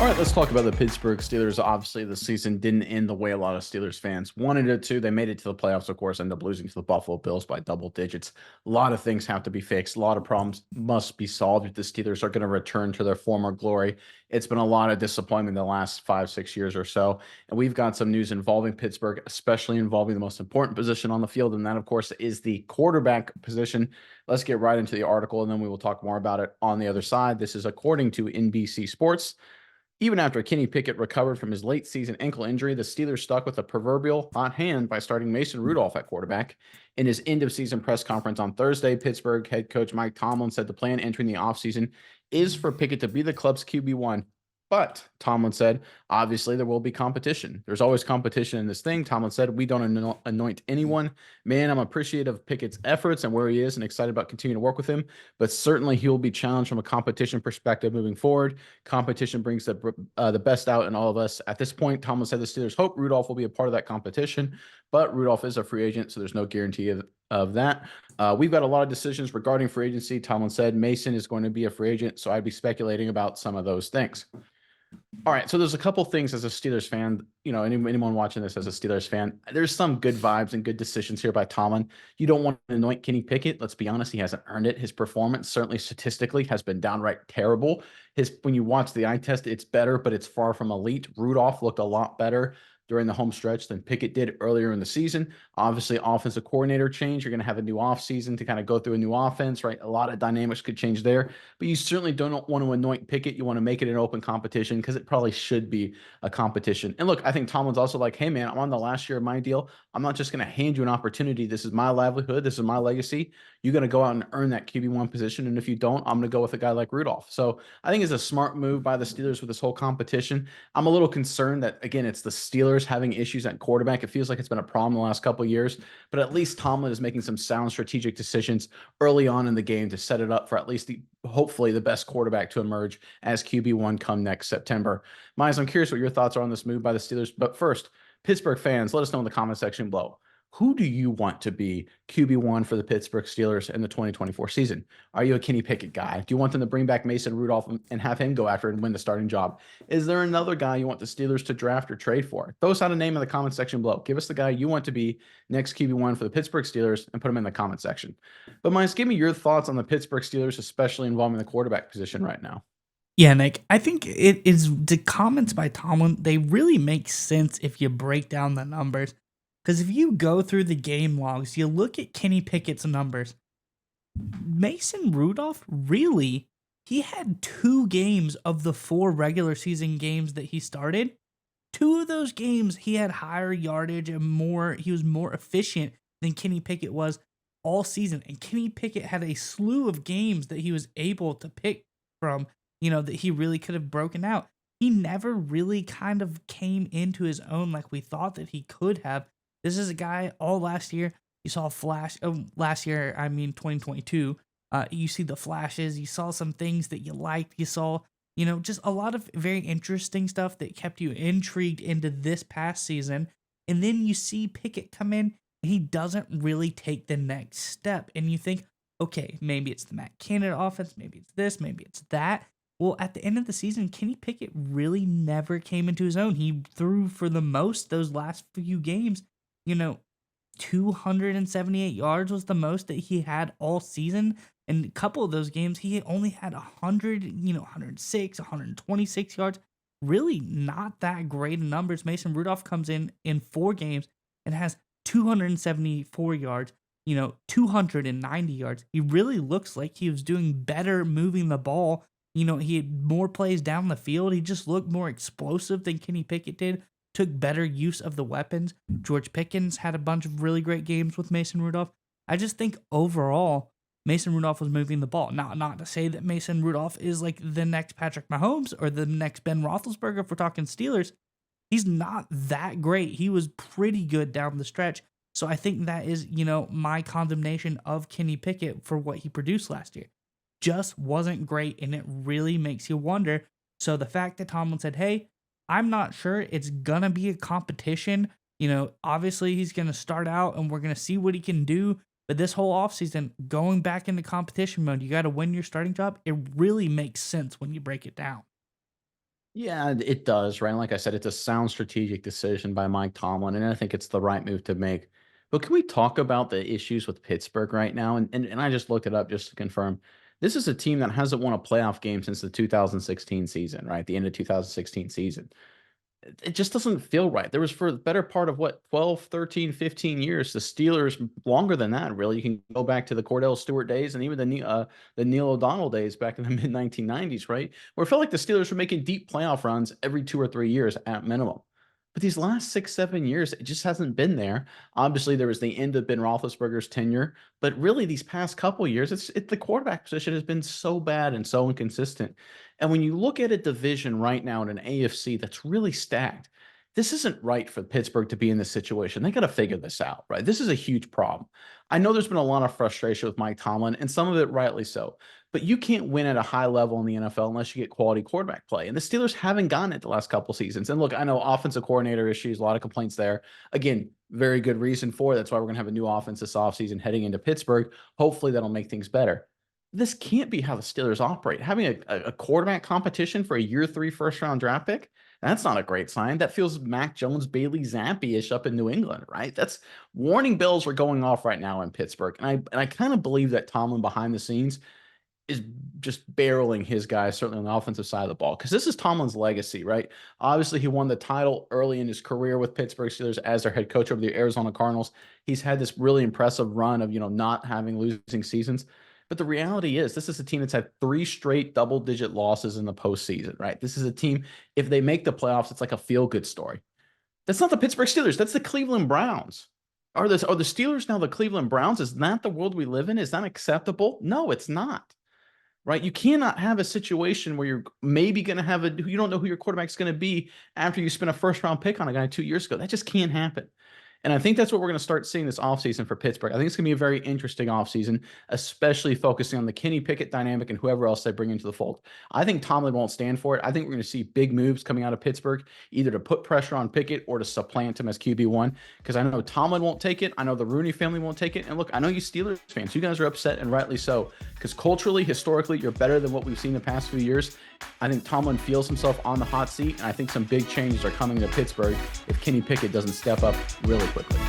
All right, let's talk about the Pittsburgh Steelers. Obviously, the season didn't end the way a lot of Steelers fans wanted it to. They made it to the playoffs, of course, ended up losing to the Buffalo Bills by double digits. A lot of things have to be fixed. A lot of problems must be solved if the Steelers are going to return to their former glory. It's been a lot of disappointment the last 5, 6 years or so. And we've got some news involving Pittsburgh, especially involving the most important position on the field. And that, of course, is the quarterback position. Let's get right into the article, and then we will talk more about it on the other side. This is according to NBC Sports. Even after Kenny Pickett recovered from his late season ankle injury, the Steelers stuck with a proverbial hot hand by starting Mason Rudolph at quarterback. In his end of season press conference on Thursday, Pittsburgh head coach Mike Tomlin said the plan entering the offseason is for Pickett to be the club's QB1. But Tomlin said, obviously, there will be competition. There's always competition in this thing. Tomlin said, we don't anoint anyone. Man, I'm appreciative of Pickett's efforts and where he is and excited about continuing to work with him. But certainly he will be challenged from a competition perspective moving forward. Competition brings the best out in all of us. At this point, Tomlin said the Steelers hope Rudolph will be a part of that competition. But Rudolph is a free agent, so there's no guarantee of that. We've got a lot of decisions regarding free agency. Tomlin said Mason is going to be a free agent, so I'd be speculating about some of those things. All right, so there's a couple things as a Steelers fan, anyone watching this as a Steelers fan, there's some good vibes and good decisions here by Tomlin. You don't want to anoint Kenny Pickett. Let's be honest, he hasn't earned it. His performance, certainly statistically, has been downright terrible. When you watch the eye test, it's better, but it's far from elite. Rudolph looked a lot better during the home stretch than Pickett did earlier in the season. Obviously, offensive coordinator change. You're going to have a new offseason to kind of go through a new offense, right? A lot of dynamics could change there, but you certainly don't want to anoint Pickett. You want to make it an open competition because it probably should be a competition. And look, I think Tomlin's also like, hey, man, I'm on the last year of my deal. I'm not just going to hand you an opportunity. This is my livelihood. This is my legacy. You're going to go out and earn that QB1 position. And if you don't, I'm going to go with a guy like Rudolph. So I think it's a smart move by the Steelers with this whole competition. I'm a little concerned that, again, it's the Steelers having issues at quarterback. It feels like it's been a problem the last couple of years, but at least Tomlin is making some sound strategic decisions early on in the game to set it up for at least hopefully the best quarterback to emerge as QB1 come next September. Miles, I'm curious what your thoughts are on this move by the Steelers. But first, Pittsburgh fans, let us know in the comment section below. Who do you want to be QB1 for the Pittsburgh Steelers in the 2024 season? Are you a Kenny Pickett guy? Do you want them to bring back Mason Rudolph and have him go after it and win the starting job? Is there another guy you want the Steelers to draft or trade for? Throw us out a name in the comment section below. Give us the guy you want to be next QB1 for the Pittsburgh Steelers and put him in the comment section. But Miles, give me your thoughts on the Pittsburgh Steelers, especially involving the quarterback position right now. Yeah, Nick, I think it is the comments by Tomlin, they really make sense if you break down the numbers. Because if you go through the game logs, you look at Kenny Pickett's numbers. Mason Rudolph, really, he had 2 games of the 4 regular season games that he started. 2 of those games, he had higher yardage and he was more efficient than Kenny Pickett was all season. And Kenny Pickett had a slew of games that he was able to pick from, that he really could have broken out. He never really kind of came into his own like we thought that he could have. This is a guy all last year. You saw a flash of last year, 2022. You see the flashes. You saw some things that you liked. You saw, just a lot of very interesting stuff that kept you intrigued into this past season. And then you see Pickett come in and he doesn't really take the next step. And you think, okay, maybe it's the Matt Canada offense. Maybe it's this. Maybe it's that. Well, at the end of the season, Kenny Pickett really never came into his own. He threw for the most those last few games. 278 yards was the most that he had all season. And a couple of those games, he only had 106, 126 yards. Really not that great in numbers. Mason Rudolph comes in 4 games and has 274 yards, 290 yards. He really looks like he was doing better moving the ball. He had more plays down the field. He just looked more explosive than Kenny Pickett did. Took better use of the weapons. George Pickens had a bunch of really great games with Mason Rudolph. I just think overall, Mason Rudolph was moving the ball. Not to say that Mason Rudolph is like the next Patrick Mahomes or the next Ben Roethlisberger if we're talking Steelers. He's not that great. He was pretty good down the stretch. So I think that is, my condemnation of Kenny Pickett for what he produced last year. Just wasn't great, and it really makes you wonder. So the fact that Tomlin said, hey, I'm not sure it's going to be a competition. Obviously he's going to start out and we're going to see what he can do. But this whole offseason, going back into competition mode, you got to win your starting job. It really makes sense when you break it down. Yeah, it does, right? Like I said, it's a sound strategic decision by Mike Tomlin, and I think it's the right move to make. But can we talk about the issues with Pittsburgh right now? And I just looked it up just to confirm. This is a team that hasn't won a playoff game since the 2016 season, right? The end of 2016 season. It just doesn't feel right. There was for the better part of what 12, 13, 15 years, the Steelers longer than that, really. You can go back to the Cordell Stewart days and even the Neil O'Donnell days back in the mid 1990s, right? Where it felt like the Steelers were making deep playoff runs every 2 or 3 years at minimum. But these last 6, 7 years, it just hasn't been there. Obviously, there was the end of Ben Roethlisberger's tenure, but really these past couple years, it's the quarterback position has been so bad and so inconsistent. And when you look at a division right now in an AFC that's really stacked, this isn't right for Pittsburgh to be in this situation. They got to figure this out, right? This is a huge problem. I know there's been a lot of frustration with Mike Tomlin, and some of it rightly so. But you can't win at a high level in the NFL unless you get quality quarterback play. And the Steelers haven't gotten it the last couple seasons. And look, I know offensive coordinator issues, a lot of complaints there. Again, very good reason for it. That's why we're going to have a new offense this offseason heading into Pittsburgh. Hopefully that'll make things better. This can't be how the Steelers operate. Having a quarterback competition for a year 3 first round draft pick, that's not a great sign. That feels Mac Jones, Bailey Zappi-ish up in New England, right? That's warning bells are going off right now in Pittsburgh. And I kind of believe that Tomlin behind the scenes is just barreling his guys, certainly on the offensive side of the ball, because this is Tomlin's legacy, right? Obviously, he won the title early in his career with Pittsburgh Steelers as their head coach over the Arizona Cardinals. He's had this really impressive run of, not having losing seasons. But the reality is, this is a team that's had 3 straight double-digit losses in the postseason, right? This is a team, if they make the playoffs, it's like a feel-good story. That's not the Pittsburgh Steelers. That's the Cleveland Browns. Are the Steelers now the Cleveland Browns? Is that the world we live in? Is that acceptable? No, it's not. Right? You cannot have a situation where you're maybe going to have you don't know who your quarterback's going to be after you spent a first round pick on a guy 2 years ago. That just can't happen. And I think that's what we're going to start seeing this offseason for Pittsburgh. I think it's going to be a very interesting offseason, especially focusing on the Kenny Pickett dynamic and whoever else they bring into the fold. I think Tomlin won't stand for it. I think we're going to see big moves coming out of Pittsburgh, either to put pressure on Pickett or to supplant him as QB1, because I know Tomlin won't take it. I know the Rooney family won't take it. And look, I know you Steelers fans, you guys are upset, and rightly so, because culturally, historically, you're better than what we've seen the past few years. I think Tomlin feels himself on the hot seat, and I think some big changes are coming to Pittsburgh if Kenny Pickett doesn't step up really quickly.